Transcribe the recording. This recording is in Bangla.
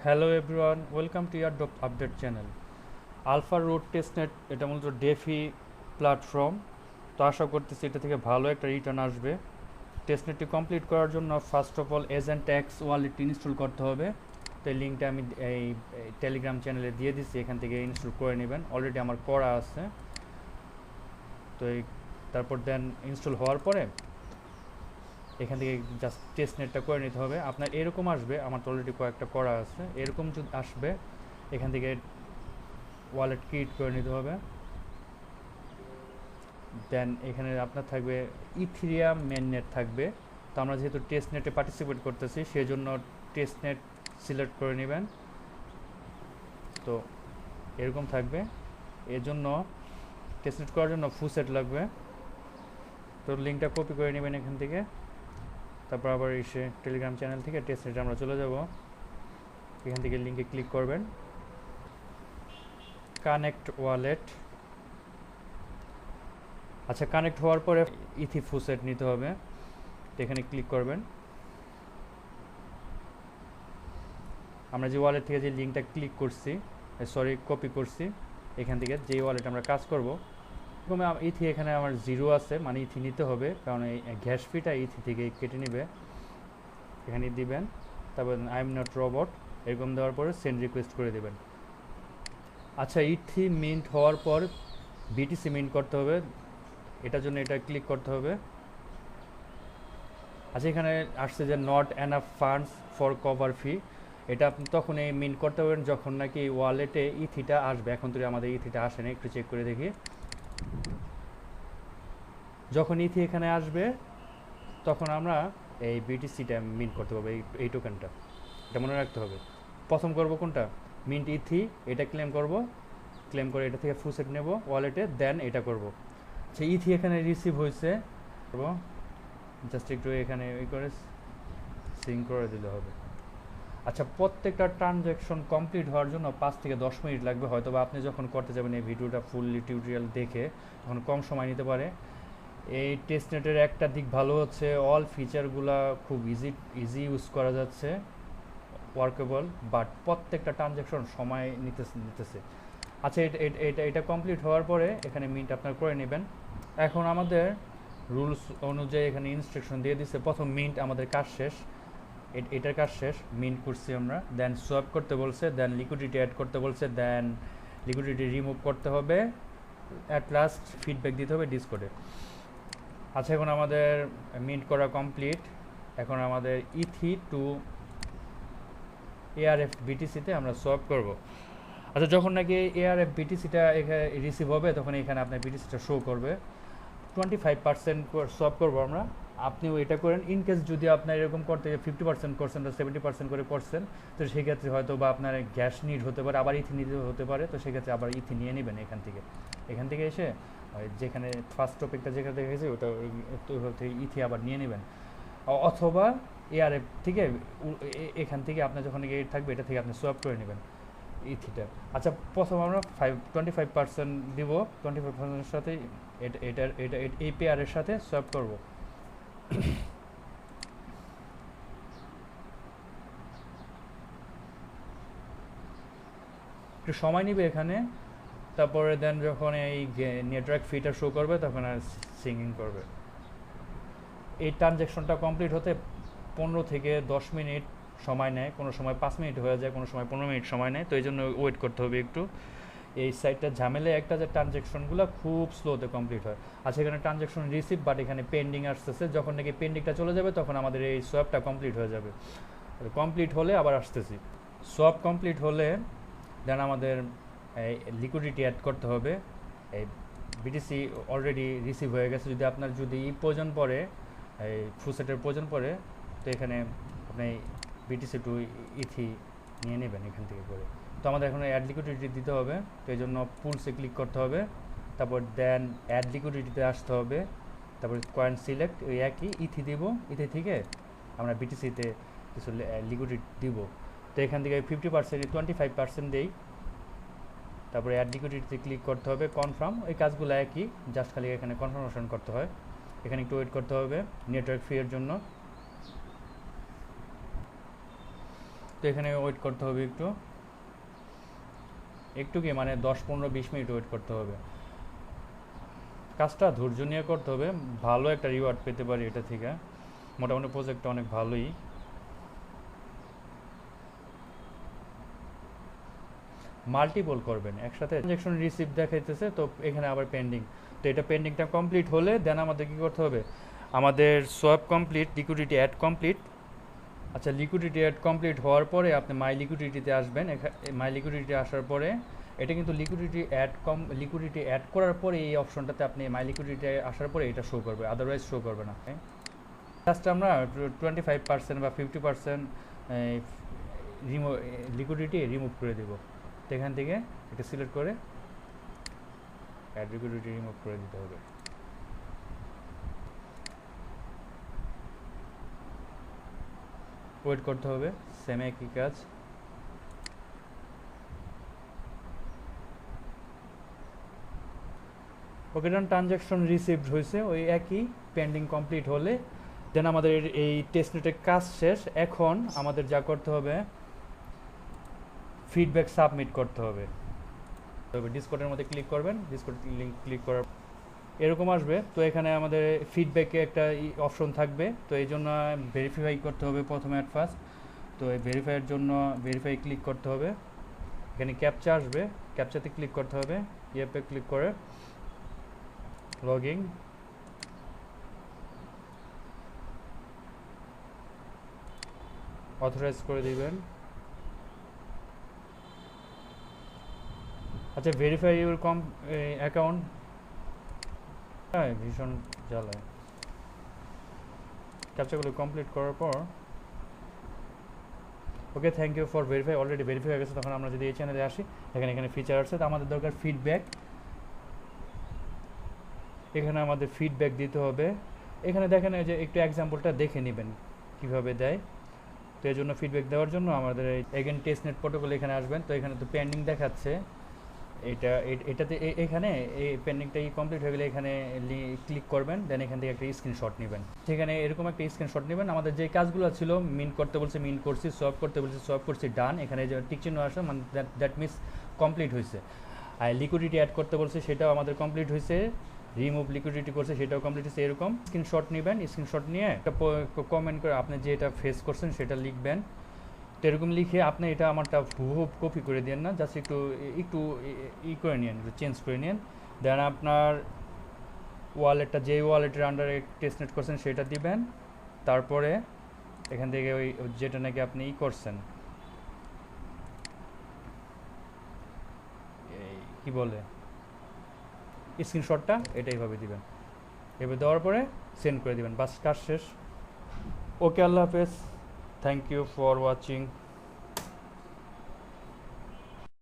Hello everyone, welcome to Airdrop update channel. Alpha Road Testnet এটা মূলত ডেফি প্ল্যাটফর্ম। তো আশা করতেছি এটা থেকে ভালো একটা রিটার্ন আসবে। টেস্টনেটটি কমপ্লিট করার জন্য first of all Argent X ওয়ালেটটি ইনস্টল করতে হবে। তো এই লিঙ্কটা আমি এই টেলিগ্রাম চ্যানেলে দিয়ে দিচ্ছি, এখান থেকে ইনস্টল করে নেবেন। অলরেডি আমার করা আছে। তো তারপর দেন ইনস্টল হওয়ার পরে এখান থেকে জাস্ট টেস্টনেটটা করে নিতে হবে। আপনার এরকম আসবে, আমার তো অলরেডি কয়েকটা করা আছে, এরকম যদি আসবে এখান থেকে ওয়ালেট ক্রিয়েট করে নিতে হবে। দেন এখানে আপনার থাকবে ইথিরিয়াম মেননেট থাকবে। তো আমরা যেহেতু টেস্টনেটে পার্টিসিপেট করতেছি সেই জন্য টেস্টনেট সিলেক্ট করে নেবেন। তো এরকম থাকবে। এর জন্য টেস্টনেট করার জন্য ফুসেট লাগবে। তো লিঙ্কটা কপি করে নেবেন এখান থেকে। তারপর আবার এসে টেলিগ্রাম চ্যানেল থেকে টেস্টনেটে আমরা চলে যাব। এখান থেকে লিঙ্কে ক্লিক করবেন, কানেক্ট ওয়ালেট। আচ্ছা, কানেক্ট হওয়ার পরে ইথি ফুসেট নিতে হবে। তো এখানে ক্লিক করবেন। আমরা যে ওয়ালেট থেকে যে লিঙ্কটা ক্লিক করছি, কপি করছি, এখান থেকে যে ওয়ালেট আমরা কাজ করব, এরকম ইথি এখানে আমার জিরো আছে, মানে ইথি নিতে হবে, কারণ এই গ্যাস ফিটা ইথি থেকে কেটে নেবে। এখানে দিবেন, তারপর আই এম নট রোবট এরকম দেওয়ার পরে সেন্ড রিকোয়েস্ট করে দেবেন। আচ্ছা, ইথি মিন্ট হওয়ার পর বিটিসি মিন্ট করতে হবে, এটার জন্য এটা ক্লিক করতে হবে। আচ্ছা, এখানে আসছে যে not enough funds for cover fee. এটা আপনি তখন এই মিন্ট করতে পারবেন যখন নাকি ওয়ালেটে ইথিটা আসবে। এখন তো আমাদের ইথিটা আসে না, একটু চেক করে দেখি। যখন ইথি এখানে আসবে তখন আমরা এই বিটিসিটা মিন্ট করতে পারবো, এই টোকেনটা। এটা মনে রাখতে হবে। প্রথম করব কোনটা, মিন্ট ইথি, এটা ক্লেম করব। ক্লেম করে এটা থেকে ফুসেট নেব ওয়ালেটে, দেন এটা করব। আচ্ছা, ইথি এখানে রিসিভ হয়েছে, জাস্ট একটু এখানে করে সিঙ্ক করে দিলে হবে। আচ্ছা, প্রত্যেকটা ট্রানজ্যাকশন কমপ্লিট হওয়ার জন্য 5 থেকে 10 মিনিট লাগবে। হয়তো বা আপনি যখন করতে যাবেন এই ভিডিওটা ফুললি টিউটোরিয়াল দেখে তখন কম সময় নিতে পারে। এই টেস্টনেটের একটা দিক ভালো হচ্ছে অল ফিচারগুলো খুব ইজি ইউজ করা যাচ্ছে, ওয়ার্কেবল, বাট প্রত্যেকটা ট্রানজ্যাকশন সময় নিতেছে। আচ্ছা, এটা কমপ্লিট হওয়ার পরে এখানে মিন্ট আপনার করে নেবেন। এখন আমাদের রুলস অনুযায়ী এখানে ইনস্ট্রাকশন দিয়ে দিচ্ছে, প্রথম মিন্ট আমাদের কাজ শেষ, এটার কাজ শেষ, মিন্ট করছি আমরা। দেন সোয়াপ করতে বলছে, দেন লিকুইডিটি অ্যাড করতে বলছে, দেন লিকুইডিটি রিমুভ করতে হবে, অ্যাট লাস্ট ফিডব্যাক দিতে হবে ডিসকর্ডে। আচ্ছা, এখন আমাদের মিন্ট করা কমপ্লিট। এখন আমাদের ইথি টু এআরএফ বিটিসিতে আমরা সোয়াপ করব। আচ্ছা, যখন নাকি এআরএফ বিটিসিটা এখানে রিসিভ হবে তখন এখানে আপনার বিটিসিটা শো করবে। 25% সোয়াপ করবো আমরা, আপনিও এটা করেন। ইনকেস যদি আপনার এরকম করতে 50% করছেন বা 70% করে করছেন, তো সেক্ষেত্রে হয়তো বা আপনার গ্যাস নিড হতে পারে, আবার ইথি নিতে হতে পারে। তো সেক্ষেত্রে আবার ইথি নিয়ে নেবেন এখান থেকে এসে যেখানে ফার্স্ট টপিকটা যেখানে দেখা গেছে ওটা থেকে ইথি আবার নিয়ে নেবেন। অথবা এআরএফ থেকে এখান থেকে আপনার যখন এর থাকবে এটা থেকে আপনি সোয়াপ করে নেবেন ইথিটা। আচ্ছা, প্রথম আমরা 25% দিব, 25%-এর সাথে এই পেয়ারের সাথে সোয়াপ করব। একটু সময় নিবে এখানে। তারপরে দেন যখন এই নেটওয়ার্ক ফিটা শো করবে তখন আর সিঙ্গিং করবে। এই ট্রানজ্যাকশনটা কমপ্লিট হতে 15 থেকে 10 মিনিট সময় নেয়, কোনো সময় 5 মিনিট হয়ে যায়, কোনো সময় 15 মিনিট সময় নেয়। তো এই জন্য ওয়েট করতে হবে একটু। এই সাইটটা ঝামেলা একটা যে ট্রানজ্যাকশনগুলো খুব স্লোতে কমপ্লিট হয়। আচ্ছা, এখানে ট্রানজ্যাকশন রিসিভ, বাট এখানে পেন্ডিং আসতেছে। যখন নাকি পেন্ডিংটা চলে যাবে তখন আমাদের এই সোয়াপটা কমপ্লিট হয়ে যাবে। কমপ্লিট হলে আবার আসতেছি। সোয়াপ কমপ্লিট হলে দেন আমাদের লিকুইডিটি অ্যাড করতে হবে। এই বিটিসি অলরেডি রিসিভ হয়ে গেছে। যদি প্রয়োজন পড়ে, এই ফুসেটের প্রয়োজন পড়ে, তো এখানে আপনি বিটিসি টু ইথি নিয়ে নেবেন এখান থেকে করে। তো আমাদের এখন অ্যাড লিকুইডিটি দিতে হবে। তো এই জন্য পুলসে ক্লিক করতে হবে, তারপর দেন অ্যাড লিকুইডিটিতে আসতে হবে, তারপর কয়েন সিলেক্ট, ওই একই ইথি দিব। ইথি থেকে আমরা বিটিসিতে কিছু লিকুইডিটি দিব। তো এখান থেকে 50% 25% দেই। তারপরে অ্যাড লিকুইডিটিতে ক্লিক করতে হবে, কনফার্ম। এই কাজগুলো একই, জাস্ট খালি এখানে কনফার্মেশন করতে হয়। এখানে একটু ওয়েট করতে হবে নেটওয়ার্ক ফি এর জন্য। তো এখানে ওয়েট করতে হবে একটু কি মানে 10-15-20 মিনিট ওয়েট করতে হবে। কাজটা ধৈর্য নিয়ে করতে হবে, ভালো একটা রিওয়ার্ড পেতে পারি এটা থেকে। মোটামুটি প্রজেক্টটা অনেক ভালোই। মাল্টিপল করবেন একসাথে। ট্রানজ্যাকশন রিসিভ দেখাইতেছে, তো এখানে আবার পেন্ডিং। তো এটা পেন্ডিংটা কমপ্লিট হলে দেন আমাদের কী করতে হবে, আমাদের swap complete, liquidity add complete. আচ্ছা, লিকুইডিটি অ্যাড কমপ্লিট হওয়ার পরে আপনি মাই লিকুইডিটিতে আসবেন। মাই লিকুইডিটি আসার পরে এটা কিন্তু লিকুইডিটি অ্যাড করার পরে এই অপশনটাতে আপনি মাই লিকুইডিটি আসার পরে এটা শো করবে, আদারওয়াইজ শো করবে না। জাস্ট আমরা 25% বা 50% লিকুইডিটি রিমুভ করে দেবো। তো এখান থেকে এটা সিলেক্ট করে অ্যাড লিকুইডিটি রিমুভ করে দিতে হবে। ওয়েট করতে হবে, সেম একই কাজ। ওকে ডান, ট্রানজ্যাকশন রিসিভড হয়েছে, ওই একই পেন্ডিং কমপ্লিট হলে দেন আমাদের এই টেস্টনেটের কাজ শেষ। এখন আমাদের যা করতে হবে, ফিডব্যাক সাবমিট করতে হবে। তবে ডিসকর্ডের মধ্যে ক্লিক করবেন, ডিসকর্ড লিঙ্ক ক্লিক করার এরকম আসবে। তো এখানে আমাদের ফিডব্যাকে একটা অপশন থাকবে। তো এই জন্য ভেরিফাই করতে হবে প্রথমে অ্যাট ফার্স্ট। তো এই ভেরিফাইয়ের জন্য ভেরিফাই ক্লিক করতে হবে। এখানে ক্যাপচা আসবে, ক্যাপচাতে ক্লিক করতে হবে, ইয়েপে ক্লিক করে লগইন। অথরাইজ করে দিবেন। আচ্ছা, ভেরিফাই ইউর অ্যাকাউন্ট, হ্যাঁ ভীষণ জ্বালায়। ক্যাপচাগুলো কমপ্লিট করার পর okay thank you for verify, already verify হয়ে গেছে। তখন আমরা যদি এই চ্যানেলে আসি, এখানে ফিচার আছে, তো আমাদের দরকার ফিডব্যাক। এখানে আমাদের ফিডব্যাক দিতে হবে। এখানে দেখেন যে একটু এক্সাম্পলটা দেখে নেবেন কীভাবে দেয়। তো এই জন্য ফিডব্যাক দেওয়ার জন্য আমাদের এগেন টেস্টনেট প্রোটোকল এখানে আসবেন। তো এখানে তো পেন্ডিং দেখাচ্ছে, এটাতে এখানে এই পেন্ডিংটা কমপ্লিট হয়ে গেলে এখানে ক্লিক করবেন, দেন এখান থেকে একটা স্ক্রিনশট নেবেন। সেখানে এরকম একটা স্ক্রিনশট নেবেন। আমাদের যে কাজগুলো ছিল, মিন করতে বলছে মিন করছি, সোয়াপ করতে বলছে সোয়াপ করছি, ডান। এখানে যে টিক চিহ্ন আসে মানে দ্যাট মিনস কমপ্লিট হয়েছে। আর লিকুইডিটি অ্যাড করতে বলছে, সেটাও আমাদের কমপ্লিট হয়েছে। রিমুভ লিকুইডিটি করছে, সেটাও কমপ্লিট হয়েছে। এরকম স্ক্রিনশট নেবেন, স্ক্রিনশট নিয়ে একটা কমেন্ট করে আপনি যেটা ফেস করছেন সেটা লিখবেন। তো এরকম লিখে আপনি এটা আমারটা হুবহু কপি করে দেন না, জাস্ট একটু করে নিন, একটু চেঞ্জ করে নিন। দেন আপনার ওয়ালেটটা, যেই ওয়ালেটের আন্ডারে টেস্টনেট করছেন সেটা দিবেন। তারপরে এখান থেকে ওই যেটা নাকি আপনি করছেন, কি বলে স্ক্রিনশটটা, এটা এইভাবে দিবেন। এভাবে দেওয়ার পরে সেন্ড করে দিবেন, বাস কাজ শেষ। ওকে, আল্লাহ হাফেজ, থ্যাংক ইউ ফর ওয়াচিং।